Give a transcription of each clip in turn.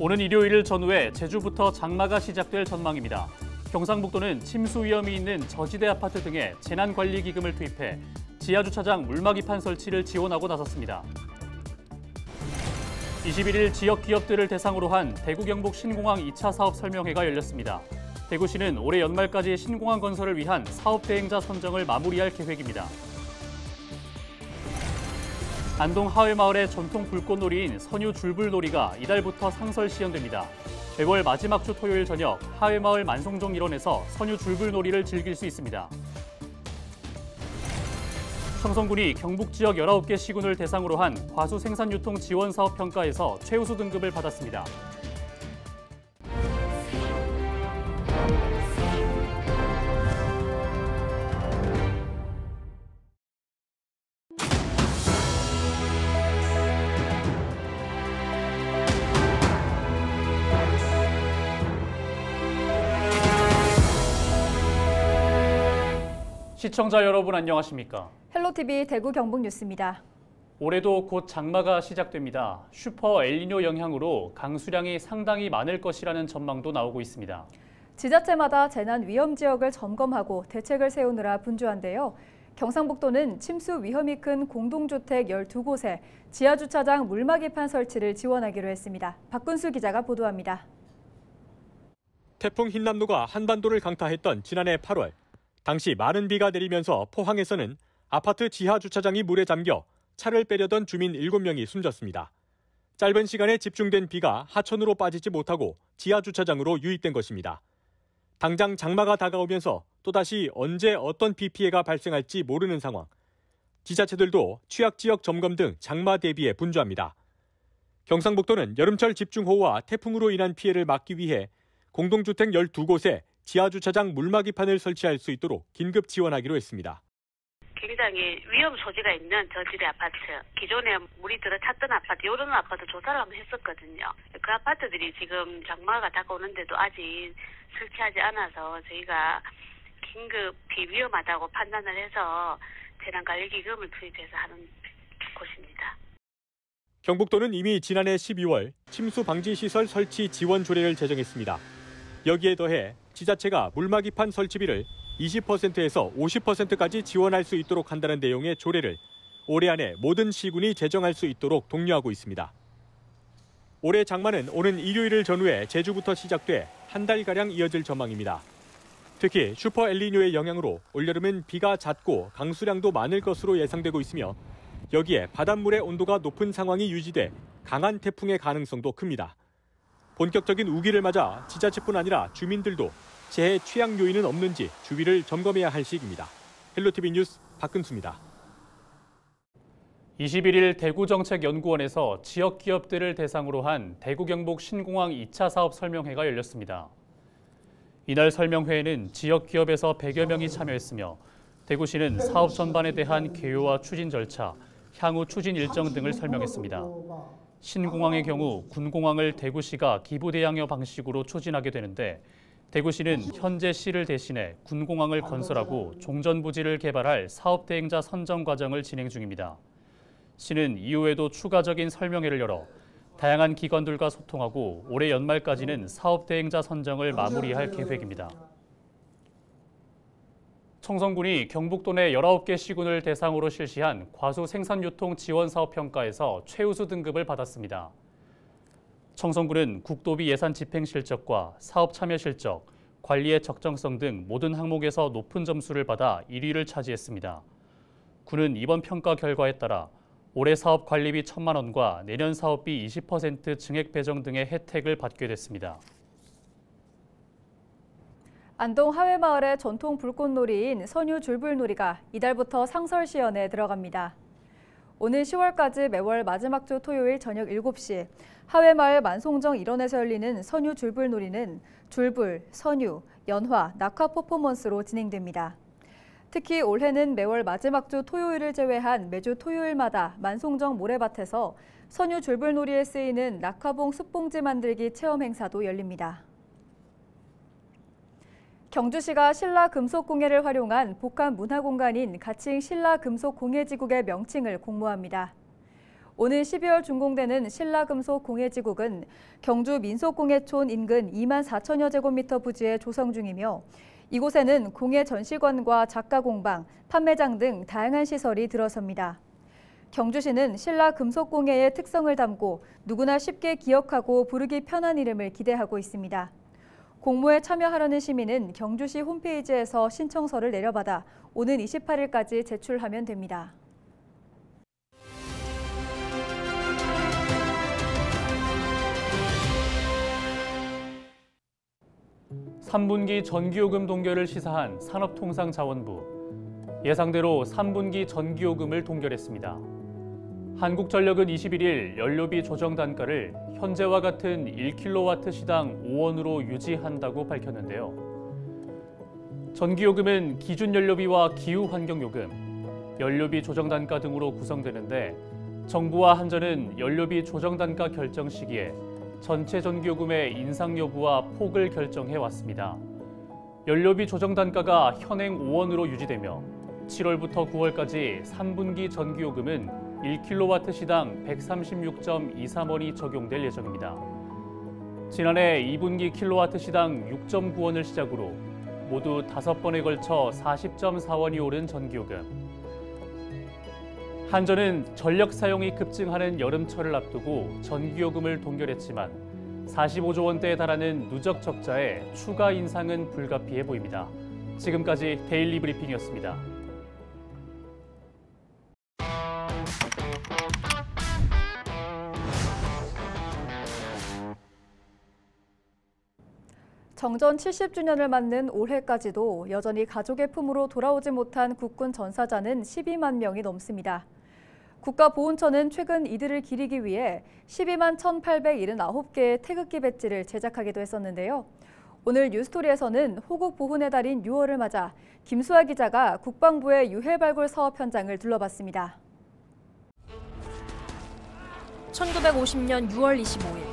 오는 일요일을 전후해 제주부터 장마가 시작될 전망입니다. 경상북도는 침수 위험이 있는 저지대 아파트 등에 재난관리기금을 투입해 지하주차장 물막이판 설치를 지원하고 나섰습니다. 21일 지역 기업들을 대상으로 한 대구 경북 신공항 2차 사업 설명회가 열렸습니다. 대구시는 올해 연말까지 신공항 건설을 위한 사업 대행자 선정을 마무리할 계획입니다. 안동 하회마을의 전통 불꽃놀이인 선유 줄불놀이가 이달부터 상설 시연됩니다. 매월 마지막 주 토요일 저녁 하회마을 만송정 일원에서 선유 줄불놀이를 즐길 수 있습니다. 청송군이 경북 지역 19개 시군을 대상으로 한 과수 생산 유통 지원 사업 평가에서 최우수 등급을 받았습니다. 시청자 여러분 안녕하십니까? 헬로티비 대구 경북 뉴스입니다. 올해도 곧 장마가 시작됩니다. 슈퍼 엘니뇨 영향으로 강수량이 상당히 많을 것이라는 전망도 나오고 있습니다. 지자체마다 재난 위험 지역을 점검하고 대책을 세우느라 분주한데요. 경상북도는 침수 위험이 큰 공동주택 12곳에 지하주차장 물막이판 설치를 지원하기로 했습니다. 박근수 기자가 보도합니다. 태풍 흰남노가 한반도를 강타했던 지난해 8월. 당시 많은 비가 내리면서 포항에서는 아파트 지하 주차장이 물에 잠겨 차를 빼려던 주민 7명이 숨졌습니다. 짧은 시간에 집중된 비가 하천으로 빠지지 못하고 지하 주차장으로 유입된 것입니다. 당장 장마가 다가오면서 또다시 언제 어떤 비 피해가 발생할지 모르는 상황. 지자체들도 취약 지역 점검 등 장마 대비에 분주합니다. 경상북도는 여름철 집중호우와 태풍으로 인한 피해를 막기 위해 공동주택 12곳에 지하주차장 물막이판을 설치할 수 있도록 긴급 지원하기로 했습니다. 굉장히 위험 소지가 있는 저지대 아파트, 기존에 물이 들어찼던 아파트, 이런 아파트 조사를 한번 했었거든요. 그 아파트들이 지금 장마가 다가오는데도 아직 설치하지 않아서 저희가 긴급히 위험하다고 판단을 해서 재난관리기금을 투입해서 하는 곳입니다. 경북도는 이미 지난해 12월 침수방지시설 설치 지원 조례를 제정했습니다. 여기에 더해 지자체가 물막이판 설치비를 20%에서 50%까지 지원할 수 있도록 한다는 내용의 조례를 올해 안에 모든 시군이 제정할 수 있도록 독려하고 있습니다. 올해 장마는 오는 일요일을 전후해 제주부터 시작돼 한 달가량 이어질 전망입니다. 특히 슈퍼 엘니뇨의 영향으로 올여름은 비가 잦고 강수량도 많을 것으로 예상되고 있으며 여기에 바닷물의 온도가 높은 상황이 유지돼 강한 태풍의 가능성도 큽니다. 본격적인 우기를 맞아 지자체뿐 아니라 주민들도 재해 취약 요인은 없는지 주위를 점검해야 할 시기입니다. 헬로티비 뉴스 박근수입니다. 21일 대구정책연구원에서 지역 기업들을 대상으로 한 대구 경북 신공항 2차 사업 설명회가 열렸습니다. 이날 설명회에는 지역 기업에서 100여 명이 참여했으며 대구시는 사업 전반에 대한 개요와 추진 절차, 향후 추진 일정 등을 설명했습니다. 신공항의 경우 군공항을 대구시가 기부대항여 방식으로 추진하게 되는데 대구시는 현재 시를 대신해 군공항을 건설하고 종전부지를 개발할 사업 대행자 선정 과정을 진행 중입니다. 시는 이후에도 추가적인 설명회를 열어 다양한 기관들과 소통하고 올해 연말까지는 사업 대행자 선정을 마무리할 계획입니다. 청송군이 경북도 내 19개 시군을 대상으로 실시한 과수 생산유통 지원 사업 평가에서 최우수 등급을 받았습니다. 청송군은 국도비 예산 집행 실적과 사업 참여 실적, 관리의 적정성 등 모든 항목에서 높은 점수를 받아 1위를 차지했습니다. 군은 이번 평가 결과에 따라 올해 사업 관리비 1,000만 원과 내년 사업비 20% 증액 배정 등의 혜택을 받게 됐습니다. 안동 하회마을의 전통 불꽃놀이인 선유 줄불놀이가 이달부터 상설 시연에 들어갑니다. 오늘 10월까지 매월 마지막 주 토요일 저녁 7시 하회마을 만송정 일원에서 열리는 선유 줄불놀이는 줄불, 선유, 연화, 낙화 퍼포먼스로 진행됩니다. 특히 올해는 매월 마지막 주 토요일을 제외한 매주 토요일마다 만송정 모래밭에서 선유 줄불놀이에 쓰이는 낙화봉 숯봉지 만들기 체험 행사도 열립니다. 경주시가 신라금속공예를 활용한 복합 문화공간인 가칭 신라금속공예지국의 명칭을 공모합니다. 오늘 12월 준공되는 신라금속 공예지국은 경주 민속공예촌 인근 2만 4천여 제곱미터 부지에 조성 중이며 이곳에는 공예 전시관과 작가공방, 판매장 등 다양한 시설이 들어섭니다. 경주시는 신라금속공예의 특성을 담고 누구나 쉽게 기억하고 부르기 편한 이름을 기대하고 있습니다. 공모에 참여하려는 시민은 경주시 홈페이지에서 신청서를 내려받아 오는 28일까지 제출하면 됩니다. 3분기 전기요금 동결을 시사한 산업통상자원부. 예상대로 3분기 전기요금을 동결했습니다. 한국전력은 21일 연료비 조정 단가를 현재와 같은 1kW시당 5원으로 유지한다고 밝혔는데요. 전기요금은 기준연료비와 기후환경요금, 연료비 조정 단가 등으로 구성되는데 정부와 한전은 연료비 조정 단가 결정 시기에 전체 전기요금의 인상 여부와 폭을 결정해 왔습니다. 연료비 조정 단가가 현행 5원으로 유지되며 7월부터 9월까지 3분기 전기요금은 1kW시당 136.23원이 적용될 예정입니다. 지난해 2분기 킬로와트시당 6.9원을 시작으로 모두 5번에 걸쳐 40.4원이 오른 전기요금. 한전은 전력 사용이 급증하는 여름철을 앞두고 전기요금을 동결했지만 45조 원대에 달하는 누적 적자에 추가 인상은 불가피해 보입니다. 지금까지 데일리 브리핑이었습니다. 정전 70주년을 맞는 올해까지도 여전히 가족의 품으로 돌아오지 못한 국군 전사자는 12만 명이 넘습니다. 국가보훈처는 최근 이들을 기리기 위해 12만 1,879개의 태극기 배지를 제작하기도 했었는데요. 오늘 뉴스토리에서는 호국 보훈의 달인 6월을 맞아 김수아 기자가 국방부의 유해 발굴 사업 현장을 둘러봤습니다. 1950년 6월 25일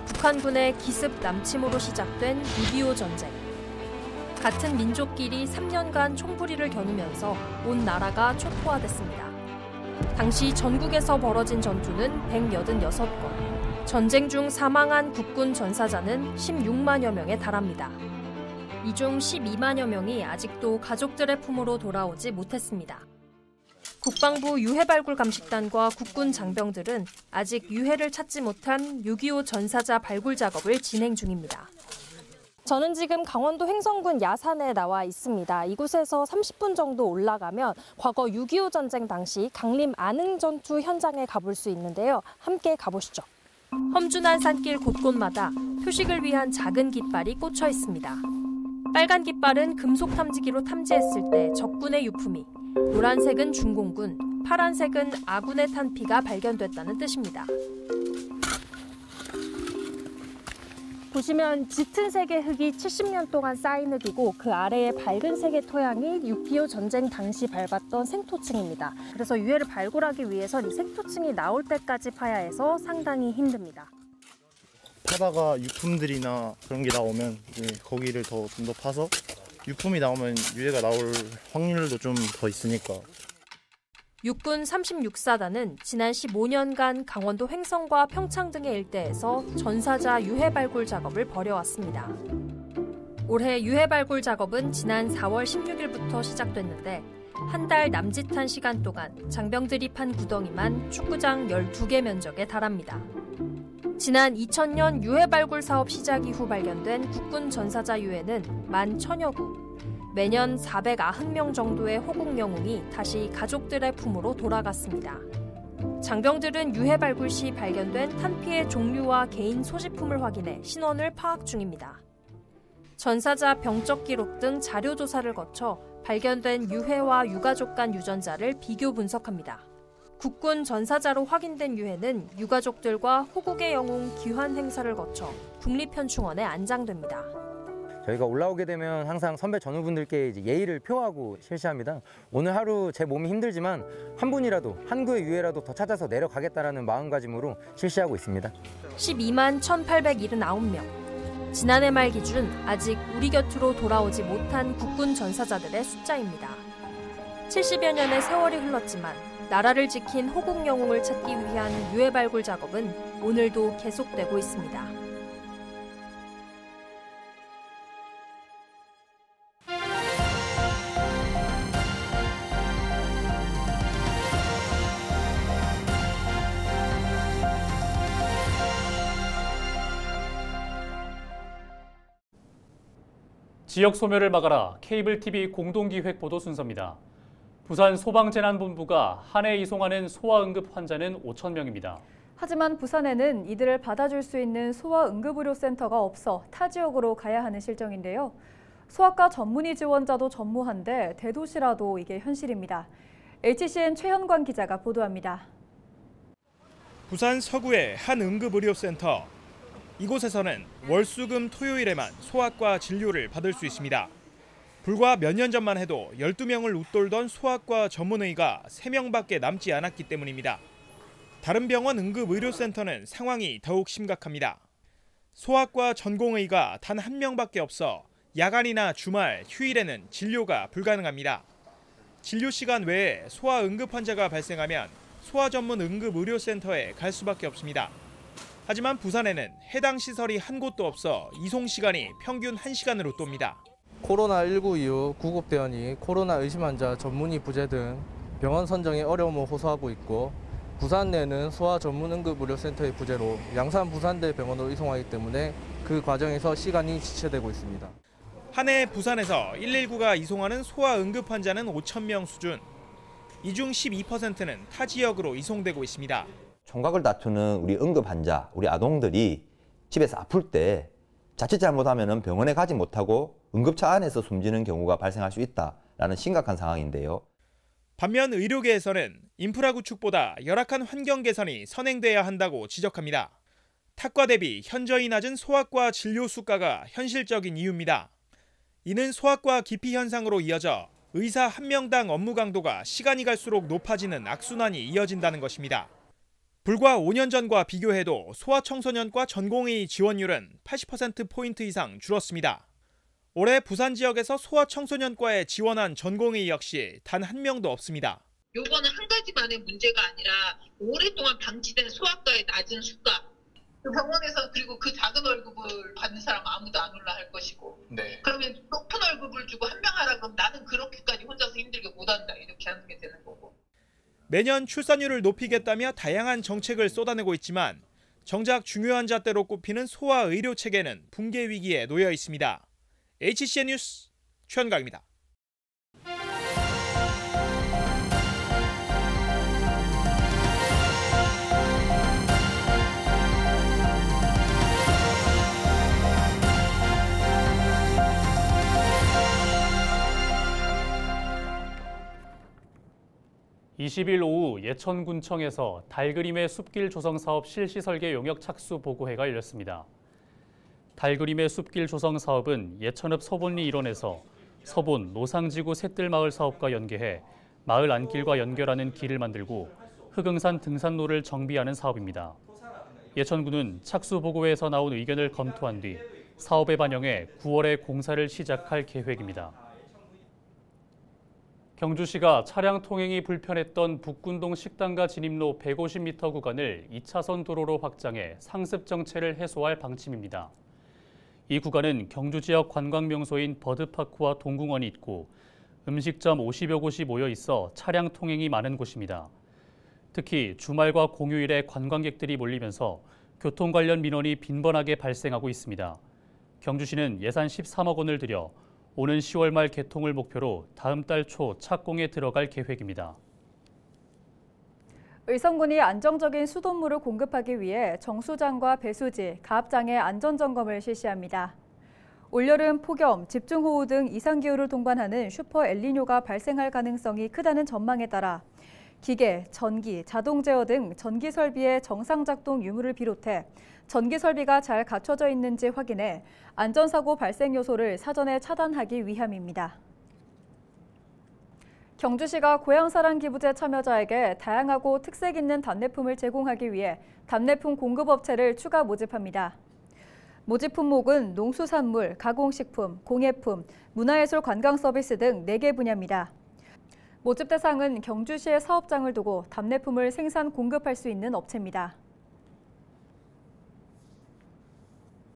북한군의 기습 남침으로 시작된 6.25 전쟁. 같은 민족끼리 3년간 총부리를 겨누면서 온 나라가 초토화됐습니다. 당시 전국에서 벌어진 전투는 186건, 전쟁 중 사망한 국군 전사자는 16만여 명에 달합니다. 이 중 12만여 명이 아직도 가족들의 품으로 돌아오지 못했습니다. 국방부 유해발굴 감식단과 국군 장병들은 아직 유해를 찾지 못한 6.25 전사자 발굴 작업을 진행 중입니다. 저는 지금 강원도 횡성군 야산에 나와 있습니다. 이곳에서 30분 정도 올라가면 과거 6.25 전쟁 당시 강림 안흥 전투 현장에 가볼 수 있는데요. 함께 가보시죠. 험준한 산길 곳곳마다 표식을 위한 작은 깃발이 꽂혀 있습니다. 빨간 깃발은 금속 탐지기로 탐지했을 때 적군의 유품이, 노란색은 중공군, 파란색은 아군의 탄피가 발견됐다는 뜻입니다. 보시면 짙은 색의 흙이 70년 동안 쌓인 흙이고 그 아래에 밝은 색의 토양이 6.25 전쟁 당시 밟았던 생토층입니다. 그래서 유해를 발굴하기 위해선 이 생토층이 나올 때까지 파야 해서 상당히 힘듭니다. 파다가 유품들이나 그런 게 나오면 이제 거기를 좀 더 파서 유품이 나오면 유해가 나올 확률도 좀 더 있으니까. 육군 36사단은 지난 15년간 강원도 횡성과 평창 등의 일대에서 전사자 유해 발굴 작업을 벌여왔습니다. 올해 유해 발굴 작업은 지난 4월 16일부터 시작됐는데 한 달 남짓한 시간 동안 장병들이 판 구덩이만 축구장 12개 면적에 달합니다. 지난 2000년 유해 발굴 사업 시작 이후 발견된 국군 전사자 유해는 11,000여 구. 매년 490명 정도의 호국 영웅이 다시 가족들의 품으로 돌아갔습니다. 장병들은 유해 발굴 시 발견된 탄피의 종류와 개인 소지품을 확인해 신원을 파악 중입니다. 전사자 병적 기록 등 자료 조사를 거쳐 발견된 유해와 유가족 간 유전자를 비교 분석합니다. 국군 전사자로 확인된 유해는 유가족들과 호국의 영웅 귀환 행사를 거쳐 국립현충원에 안장됩니다. 저희가 올라오게 되면 항상 선배 전우분들께 이제 예의를 표하고 실시합니다. 오늘 하루 제 몸이 힘들지만 한 분이라도, 한 구의 유해라도 더 찾아서 내려가겠다라는 마음가짐으로 실시하고 있습니다. 12만 1,879명. 지난해 말 기준 아직 우리 곁으로 돌아오지 못한 국군 전사자들의 숫자입니다. 70여 년의 세월이 흘렀지만 나라를 지킨 호국 영웅을 찾기 위한 유해 발굴 작업은 오늘도 계속되고 있습니다. 지역 소멸을 막아라 케이블 TV 공동기획 보도 순서입니다. 부산 소방재난본부가 한 해 이송하는 소아응급 환자는 5,000명입니다. 하지만 부산에는 이들을 받아줄 수 있는 소아응급의료센터가 없어 타 지역으로 가야 하는 실정인데요. 소아과 전문의 지원자도 전무한데 대도시라도 이게 현실입니다. HCN 최현관 기자가 보도합니다. 부산 서구의 한 응급의료센터. 이곳에서는 월수금 토요일에만 소아과 진료를 받을 수 있습니다. 불과 몇 년 전만 해도 12명을 웃돌던 소아과 전문의가 3명밖에 남지 않았기 때문입니다. 다른 병원 응급의료센터는 상황이 더욱 심각합니다. 소아과 전공의가 단 1명밖에 없어 야간이나 주말, 휴일에는 진료가 불가능합니다. 진료 시간 외에 소아 응급 환자가 발생하면 소아 전문 응급의료센터에 갈 수밖에 없습니다. 하지만 부산에는 해당 시설이 한 곳도 없어 이송 시간이 평균 1시간으로 떱니다. 코로나19 이후 구급대원이 코로나 의심 환자 전문의 부재 등 병원 선정에 어려움을 호소하고 있고 부산 내는 소아 전문 응급의료센터의 부재로 양산 부산대 병원으로 이송하기 때문에 그 과정에서 시간이 지체되고 있습니다. 한 해 부산에서 119가 이송하는 소아 응급 환자는 5,000명 수준. 이 중 12%는 타 지역으로 이송되고 있습니다. 총각을 다투는 우리 응급 환자, 우리 아동들이 집에서 아플 때 자칫 잘못하면 병원에 가지 못하고 응급차 안에서 숨지는 경우가 발생할 수 있다라는 심각한 상황인데요. 반면 의료계에서는 인프라 구축보다 열악한 환경 개선이 선행돼야 한다고 지적합니다. 탁과 대비 현저히 낮은 소아과 진료 수가가 현실적인 이유입니다. 이는 소아과 기피 현상으로 이어져 의사 1명당 업무 강도가 시간이 갈수록 높아지는 악순환이 이어진다는 것입니다. 불과 5년 전과 비교해도 소아청소년과 전공의 지원율은 80%포인트 이상 줄었습니다. 올해 부산 지역에서 소아청소년과에 지원한 전공의 역시 단 1명도 없습니다. 요거는 한 가지만의 문제가 아니라 오랫동안 방치된 소아과의 낮은 수가. 그 병원에서 그리고 그 작은 월급을 받는 사람 아무도 안 올라 할 것이고. 네. 그러면 높은 월급을 주고 한 명 하라 그러면 나는 그렇게까지 혼자서 힘들게 못한다 이렇게 하는 게 되는 거고. 매년 출산율을 높이겠다며 다양한 정책을 쏟아내고 있지만 정작 중요한 잣대로 꼽히는 소아 의료 체계는 붕괴 위기에 놓여 있습니다. HCN 뉴스 최현강입니다. (20일) 오후 예천군청에서 달그림의 숲길 조성 사업 실시 설계 용역 착수 보고회가 열렸습니다. 달그림의 숲길 조성 사업은 예천읍 서본리 일원에서 서본 노상지구 샛들마을 사업과 연계해 마을 안길과 연결하는 길을 만들고 흑응산 등산로를 정비하는 사업입니다. 예천군은 착수 보고회에서 나온 의견을 검토한 뒤 사업에 반영해 9월에 공사를 시작할 계획입니다. 경주시가 차량 통행이 불편했던 북군동 식당가 진입로 150m 구간을 2차선 도로로 확장해 상습 정체를 해소할 방침입니다. 이 구간은 경주 지역 관광 명소인 버드파크와 동궁원이 있고 음식점 50여 곳이 모여 있어 차량 통행이 많은 곳입니다. 특히 주말과 공휴일에 관광객들이 몰리면서 교통 관련 민원이 빈번하게 발생하고 있습니다. 경주시는 예산 13억 원을 들여 오는 10월 말 개통을 목표로 다음 달 초 착공에 들어갈 계획입니다. 의성군이 안정적인 수돗물을 공급하기 위해 정수장과 배수지, 가압장의 안전점검을 실시합니다. 올여름 폭염, 집중호우 등 이상기후를 동반하는 슈퍼 엘니뇨가 발생할 가능성이 크다는 전망에 따라 기계, 전기, 자동 제어 등 전기 설비의 정상 작동 유무를 비롯해 전기 설비가 잘 갖춰져 있는지 확인해 안전사고 발생 요소를 사전에 차단하기 위함입니다. 경주시가 고향사랑 기부제 참여자에게 다양하고 특색 있는 답례품을 제공하기 위해 답례품 공급업체를 추가 모집합니다. 모집 품목은 농수산물, 가공식품, 공예품, 문화예술 관광 서비스 등 4개 분야입니다. 모집 대상은 경주시에 사업장을 두고 답례품을 생산 공급할 수 있는 업체입니다.